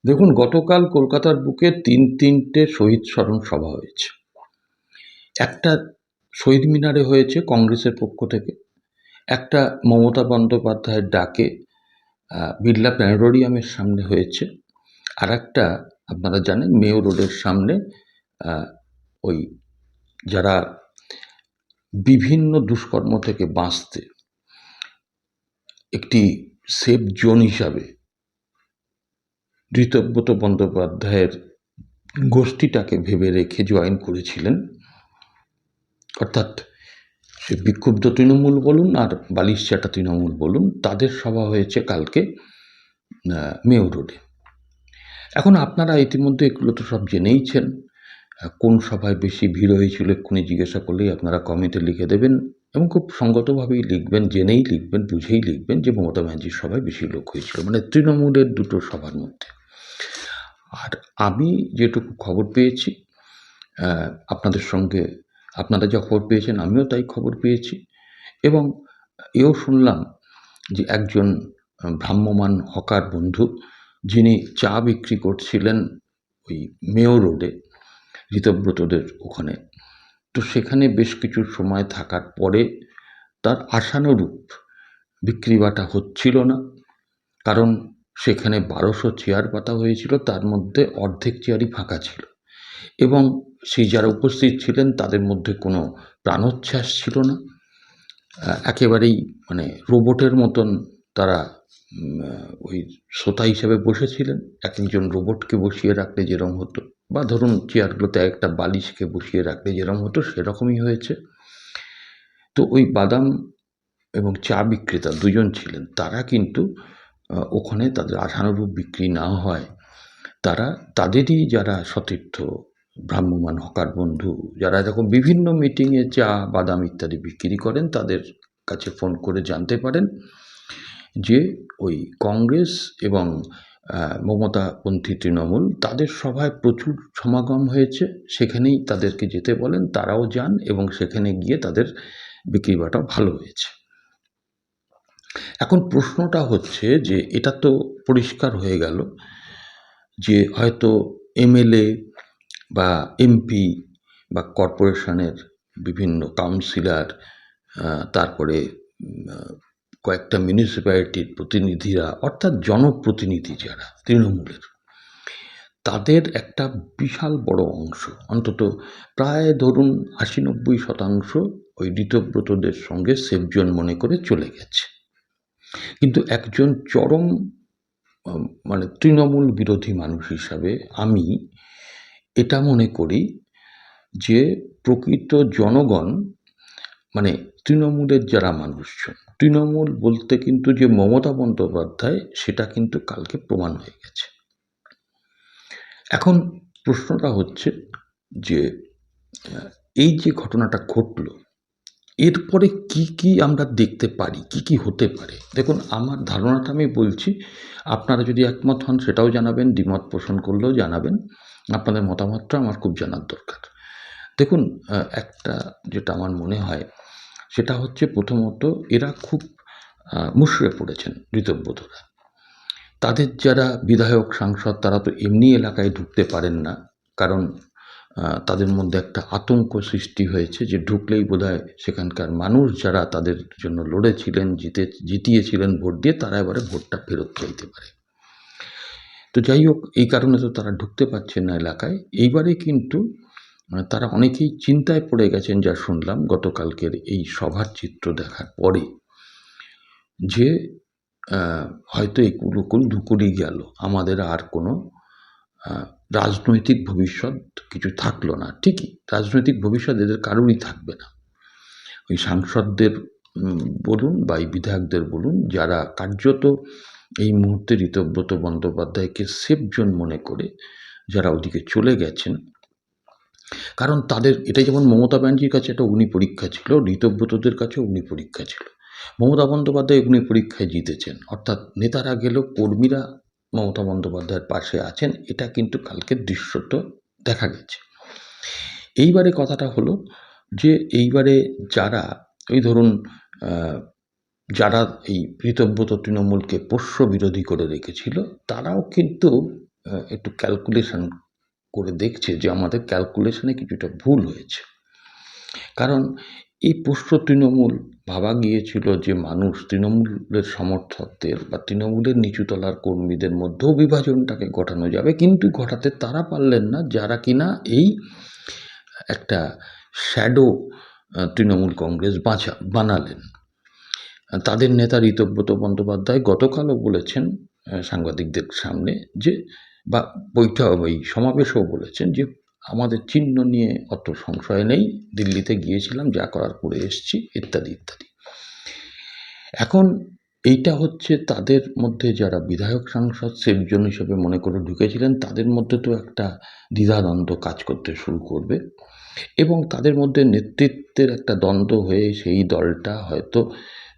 দেখুন, গতকাল কলকাতার বুকে তিনটে শহীদ স্মরণ সভা হয়েছে। একটা শহীদ মিনারে হয়েছে কংগ্রেসের পক্ষ থেকে, একটা মমতা বন্দ্যোপাধ্যায়ের ডাকে বিড়লা প্ল্যানেটোরিয়ামের সামনে হয়েছে, আর একটা আপনারা জানেন মেয়ো রোডের সামনে ওই যারা বিভিন্ন দুষ্কর্ম থেকে বাঁচতে একটি সেফ জোন হিসাবে ঋতব্রত বন্দ্যোপাধ্যায়ের গোষ্ঠীটাকে ভেবে রেখে জয়েন করেছিলেন। অর্থাৎ সে বিক্ষুব্ধ তৃণমূল বলুন আর বালিশচাটা তৃণমূল বলুন, তাদের সভা হয়েছে কালকে মেয়ো রোডে। এখন আপনারা ইতিমধ্যে এগুলো তো সব জেনেইছেন। কোন সভায় বেশি ভিড় হয়েছিল এক্ষুনি জিজ্ঞাসা করলেই আপনারা কমেন্টে লিখে দেবেন, এবং খুব সঙ্গতভাবেই লিখবেন, জেনেই লিখবেন, বুঝেই লিখবেন যে মমতা ব্যানার্জির সভায় বেশি লোক হয়েছিল, মানে তৃণমূলের দুটো সভার মধ্যে। আর আমি যেটুকু খবর পেয়েছি, আপনাদের সঙ্গে আপনারা যা খবর পেয়েছেন আমিও তাই খবর পেয়েছি, এবং এও শুনলাম যে একজন ভ্রাম্যমান হকার বন্ধু, যিনি চা বিক্রি করছিলেন ওই মেয়ো রোডে ঋতব্রতদের ওখানে, তো সেখানে বেশ কিছু সময় থাকার পরে তার আশানুরূপ বিক্রি বাটা হচ্ছিল না, কারণ সেখানে 1200 চেয়ার পাতা হয়েছিল, তার মধ্যে অর্ধেক চেয়ারই ফাঁকা ছিল, এবং সেই যারা উপস্থিত ছিলেন তাদের মধ্যে কোনো প্রাণোচ্ছ্বাস ছিল না। একেবারেই মানে রোবটের মতন তারা ওই শ্রোতা হিসেবে বসেছিলেন। একজন রোবটকে বসিয়ে রাখলে যেরকম হতো, বা ধরুন চেয়ারগুলোতে একটা বালিশকে বসিয়ে রাখলে যেরকম হতো, সেরকমই হয়েছে। তো ওই বাদাম এবং চা বিক্রেতা দুজন ছিলেন, তারা কিন্তু ওখানে তাদের আশানুরূপ বিক্রি না হয়, তারা তাদেরই যারা সতীর্থ ভ্রাম্যমান হকার বন্ধু, যারা এরকম বিভিন্ন মিটিংয়ে চা বাদাম ইত্যাদি বিক্রি করেন, তাদের কাছে ফোন করে জানতে পারেন যে ওই কংগ্রেস এবং মমতাপন্থী তৃণমূল তাদের সভায় প্রচুর সমাগম হয়েছে, সেখানেই তাদেরকে যেতে বলেন, তারাও যান এবং সেখানে গিয়ে তাদের বিক্রি বাটা ভালো হয়েছে। এখন প্রশ্নটা হচ্ছে যে এটা তো পরিষ্কার হয়ে গেল যে হয়তো এমএলএ বা এমপি বা কর্পোরেশনের বিভিন্ন কাউন্সিলর, তারপরে কয়েকটা মিউনিসিপ্যালিটির প্রতিনিধিরা, অর্থাৎ জনপ্রতিনিধি যারা তৃণমূলের, তাদের একটা বিশাল বড় অংশ, অন্তত প্রায় ধরুন 80-90% ওই ঋতব্রতদের সঙ্গে সেফজন মনে করে চলে গেছে। কিন্তু একজন চরম মানে তৃণমূল বিরোধী মানুষ হিসাবে আমি এটা মনে করি যে প্রকৃত জনগণ, মানে তৃণমূলের যারা মানুষজন, তৃণমূল বলতে কিন্তু যে মমতা বন্দ্যোপাধ্যায়, সেটা কিন্তু কালকে প্রমাণ হয়ে গেছে। এখন প্রশ্নটা হচ্ছে যে এই যে ঘটনাটা ঘটল, এরপরে কি আমরা দেখতে পারি, কি হতে পারে। দেখুন, আমার ধারণাটা আমি বলছি, আপনারা যদি একমত হন সেটাও জানাবেন, দ্বিমত পোষণ করলেও জানাবেন, আপনাদের মতামতটা আমার খুব জানার দরকার। দেখুন, একটা যেটা আমার মনে হয় সেটা হচ্ছে, প্রথমত এরা খুব মুষড়ে পড়েছেন ঋতব্রতরা। তাদের যারা বিধায়ক সাংসদ, তারা তো এমনি এলাকায় ঢুকতে পারেন না, কারণ তাদের মধ্যে একটা আতঙ্ক সৃষ্টি হয়েছে যে ঢুকলেই বোধহয় সেখানকার মানুষ যারা তাদের জন্য লড়েছিলেন, জিতিয়েছিলেন ভোট দিয়ে, তারা এবারে ভোটটা ফেরত চাইতে পারে। তো যাই হোক, এই কারণে তো তারা ঢুকতে পারছেন না এলাকায়। এইবারে কিন্তু তারা অনেকেই চিন্তায় পড়ে গেছেন, যা শুনলাম গতকালকের এই সভার চিত্র দেখার পরে, যে হয়তো এই কুলুকুল ধুকুরই গেল, আমাদের আর কোনো রাজনৈতিক ভবিষ্যৎ কিছু থাকলো না। ঠিকই, রাজনৈতিক ভবিষ্যৎ এদের কারোরই থাকবে না। ওই সাংসদদের বলুন বা এই বিধায়কদের বলুন, যারা কার্যত এই মুহূর্তে ঋতব্রত বন্দ্যোপাধ্যায়কে সেফ জোন মনে করে যারা ওদিকে চলে গেছেন, কারণ তাদের এটাই, যেমন মমতা ব্যানার্জির কাছে একটা অগ্নি পরীক্ষা ছিল, ঋতব্রতদের কাছেও অগ্নি পরীক্ষা ছিল। মমতা বন্দ্যোপাধ্যায় অগ্নি পরীক্ষায় জিতেছেন, অর্থাৎ নেতারা গেলেও কর্মীরা মমতা বন্দ্যোপাধ্যায়ের পাশে আছেন, এটা কিন্তু কালকের দৃশ্যত দেখা গেছে। এইবারে কথাটা হলো যে এইবারে যারা ওই ধরুন যারা এই ঋতব্রত তৃণমূলকে পোষ্য বিরোধী করে রেখেছিল, তারাও কিন্তু একটু ক্যালকুলেশন করে দেখছে যে আমাদের ক্যালকুলেশনে কিছুটা ভুল হয়েছে। কারণ এই পোষ্য তৃণমূল ভাবা গিয়েছিল যে মানুষ তৃণমূলের সমর্থকদের বা তৃণমূলের নিচুতলার কর্মীদের মধ্যেও বিভাজনটাকে ঘটানো যাবে, কিন্তু ঘটাতে তারা পারলেন না যারা কিনা এই একটা শ্যাডো তৃণমূল কংগ্রেস বানালেন। তাদের নেতা ঋতব্রত বন্দ্যোপাধ্যায় গতকালও বলেছেন সাংবাদিকদের সামনে যে, বা ওই সমাবেশেও বলেছেন যে আমাদের চিহ্ন নিয়ে অত সংশয় নেই, দিল্লিতে গিয়েছিলাম, যা করার করে এসছি, ইত্যাদি ইত্যাদি। এখন এইটা হচ্ছে তাদের মধ্যে যারা বিধায়ক সাংসদ সেফজন হিসেবে মনে করে ঢুকেছিলেন, তাদের মধ্যে তো একটা দ্বিধাদ্বন্দ্ব কাজ করতে শুরু করবে, এবং তাদের মধ্যে নেতৃত্বের একটা দ্বন্দ্ব হয়ে সেই দলটা হয়তো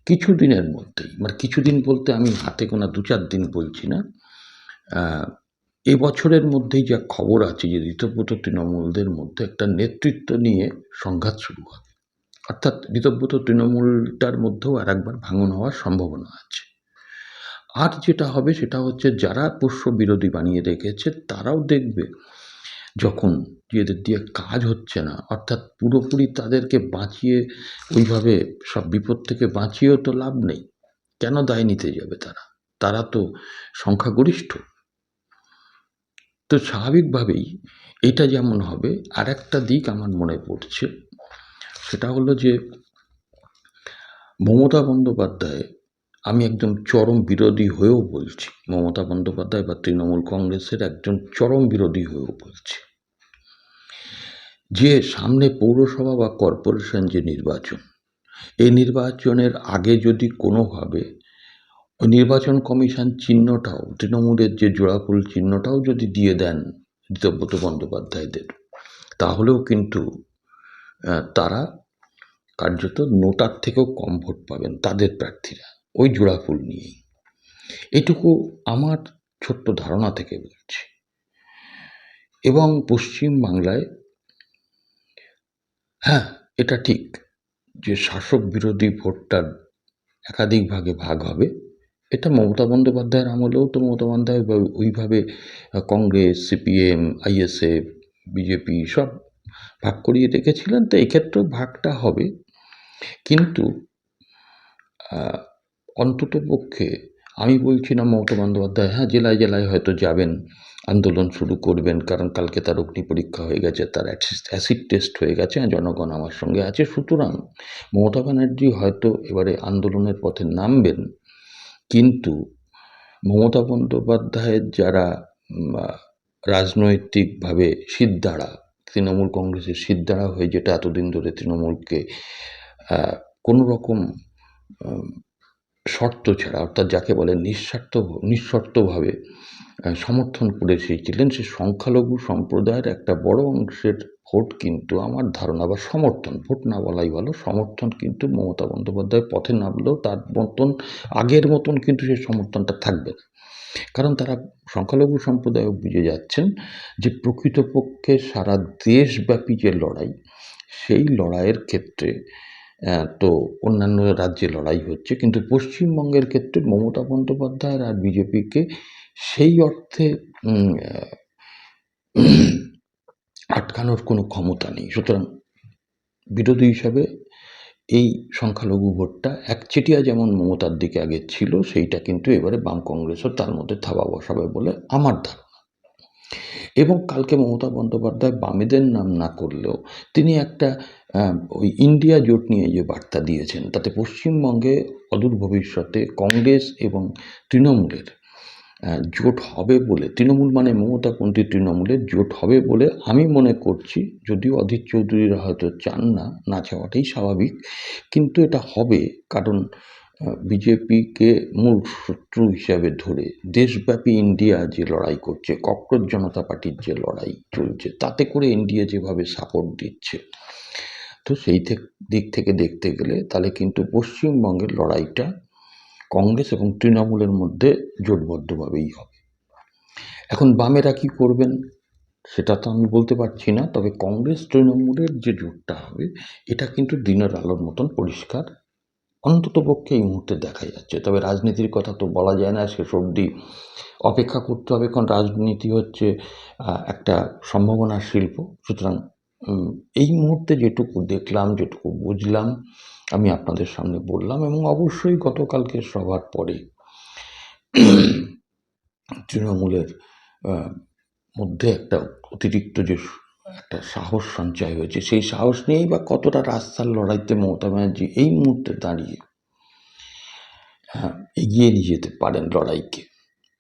কিছুদিনের মধ্যেই, মানে কিছুদিন বলতে আমি হাতে গোনা 2-4 দিন বলছি না, এবছরের মধ্যেই যা খবর আছে যে ঋতব্রত তৃণমূলদের মধ্যে একটা নেতৃত্ব নিয়ে সংঘাত শুরু হবে, অর্থাৎ ঋতব্রত তৃণমূলটার মধ্যেও আর একবার ভাঙন হওয়ার সম্ভাবনা আছে। আর যেটা হবে সেটা হচ্ছে যারা পোষ্য বিরোধী বানিয়ে রেখেছে তারাও দেখবে যখন এদের দিয়ে কাজ হচ্ছে না, অর্থাৎ পুরোপুরি তাদেরকে বাঁচিয়ে ওইভাবে সব বিপদ থেকে বাঁচিয়েও তো লাভ নেই, কেন দায় নিতে যাবে তারা তো সংখ্যাগরিষ্ঠ। তো স্বাভাবিকভাবেই এটা যেমন হবে, আর একটা দিক আমার মনে পড়ছে, সেটা হলো যে মমতা বন্দ্যোপাধ্যায়, আমি একদম চরম বিরোধী হয়েও বলছি, মমতা বন্দ্যোপাধ্যায় বা তৃণমূল কংগ্রেসের একজন চরম বিরোধী হয়েও বলছি, যে সামনে পৌরসভা বা কর্পোরেশন যে নির্বাচন, এই নির্বাচনের আগে যদি কোনোভাবে ওই নির্বাচন কমিশন চিহ্নটাও, তৃণমূলের যে জোড়াফুল চিহ্নটাও যদি দিয়ে দেন ঋতব্রত বন্দ্যোপাধ্যায়দের, তাহলেও কিন্তু তারা কার্যত নোটার থেকেও কম ভোট পাবেন তাদের প্রার্থীরা ওই জোড়াফুল নিয়েই। এটুকু আমার ছোট্ট ধারণা থেকে বলছি। এবং পশ্চিমবাংলায়, হ্যাঁ, এটা ঠিক যে শাসক বিরোধী ভোটটা একাধিক ভাগে ভাগ হবে, এটা মমতা বন্দ্যোপাধ্যায়ের আমলেও তো মমতা বন্দ্যোপাধ্যায় ওইভাবে কংগ্রেস, সিপিএম, আইএসএফ, বিজেপি সব ভাগ করিয়ে রেখেছিলেন, তো এক্ষেত্রেও ভাগটা হবে, কিন্তু অন্তত পক্ষে আমি বলছি না মমতা বন্দ্যোপাধ্যায় হ্যাঁ জেলায় জেলায় হয়তো যাবেন, আন্দোলন শুরু করবেন, কারণ কালকে তার অগ্নি পরীক্ষা হয়ে গেছে, তার অ্যাসিড টেস্ট হয়ে গেছে, জনগণ আমার সঙ্গে আছে, সুতরাং মমতা ব্যানার্জি হয়তো এবারে আন্দোলনের পথে নামবেন, কিন্তু মমতা বন্দ্যোপাধ্যায়ের যারা রাজনৈতিকভাবে শিরদাঁড়া, তৃণমূল কংগ্রেসের শিরদাঁড়া হয়ে যেটা এতদিন ধরে তৃণমূলকে কোনো রকম শর্ত ছাড়া, অর্থাৎ যাকে বলে নিঃশর্তভাবে সমর্থন করে এসেছিলেন, সে সংখ্যালঘু সম্প্রদায়ের একটা বড় অংশের ভোট কিন্তু আমার ধারণা, বা সমর্থন, ভোট না বলাই ভালো, সমর্থন কিন্তু মমতা বন্দ্যোপাধ্যায় পথে নামলেও তার মতন আগের মতন কিন্তু সেই সমর্থনটা থাকবে না, কারণ তারা সংখ্যালঘু সম্প্রদায়ও বুঝে যাচ্ছেন যে প্রকৃতপক্ষে সারা দেশব্যাপী যে লড়াই, সেই লড়াইয়ের ক্ষেত্রে তো অন্যান্য রাজ্যে লড়াই হচ্ছে, কিন্তু পশ্চিমবঙ্গের ক্ষেত্রে মমতা বন্দ্যোপাধ্যায়ের আর বিজেপিকে সেই অর্থে আটকানোর কোনো ক্ষমতা নেই। সুতরাং বিরোধী হিসাবে এই সংখ্যালঘু ভোটটা একচেটিয়া যেমন মমতার দিকে আগে ছিল, সেইটা কিন্তু এবারে বাম কংগ্রেসও তার মধ্যে থাবা বসাবে বলে আমার ধারণা। এবং কালকে মমতা বন্দ্যোপাধ্যায় বামেদের নাম না করলেও তিনি একটা ওই ইন্ডিয়া জোট নিয়ে যে বার্তা দিয়েছেন, তাতে পশ্চিমবঙ্গে অদূর ভবিষ্যতে কংগ্রেস এবং তৃণমূলের জোট হবে বলে, তৃণমূল মানে মমতাপন্থী তৃণমূলের জোট হবে বলে আমি মনে করছি, যদিও অধীর চৌধুরীরা হয়তো চান না, না চাওয়াটাই স্বাভাবিক, কিন্তু এটা হবে, কারণ বিজেপিকে মূল শত্রু হিসাবে ধরে দেশব্যাপী ইন্ডিয়া যে লড়াই করছে, ককরোচ জনতা পার্টির যে লড়াই চলছে, তাতে করে ইন্ডিয়া যেভাবে সাপোর্ট দিচ্ছে, তো সেই দিক থেকে দেখতে গেলে তাহলে কিন্তু পশ্চিমবঙ্গের লড়াইটা কংগ্রেস এবং তৃণমূলের মধ্যে জোটবদ্ধভাবেই হবে। এখন বামেরা কি করবেন সেটা তো আমি বলতে পারছি না, তবে কংগ্রেস তৃণমূলের যে জোটটা হবে এটা কিন্তু দিনের আলোর মতন পরিষ্কার অন্ততপক্ষে এই মুহূর্তে দেখা যাচ্ছে। তবে রাজনীতির কথা তো বলা যায় না, শেষ অবধি অপেক্ষা করতে হবে, কারণ রাজনীতি হচ্ছে একটা সম্ভাবনার শিল্প। সুতরাং এই মুহূর্তে যেটুকু দেখলাম, যেটুকু বুঝলাম, আমি আপনাদের সামনে বললাম। এবং অবশ্যই গতকালকের সভার পরে তৃণমূলের মধ্যে একটা অতিরিক্ত যে একটা সাহস সঞ্চয় হয়েছে, সেই সাহস নিয়েই বা কতটা রাস্তার লড়াইতে মমতা ব্যানার্জি এই মুহূর্তে দাঁড়িয়ে এগিয়ে নিয়ে যেতে পারেন লড়াইকে,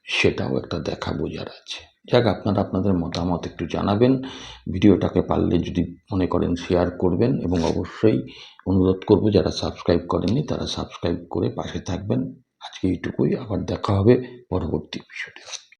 সেটাও একটা দেখা বোঝার আছে। যাক, আপনারা আপনাদের মতামত একটু জানাবেন। ভিডিওটাকে পারলে যদি মনে করেন শেয়ার করবেন, এবং অবশ্যই অনুরোধ করব যারা সাবস্ক্রাইব করেননি তারা সাবস্ক্রাইব করে পাশে থাকবেন। আজকে এইটুকুই, আবার দেখা হবে পরবর্তী এপিসোডে।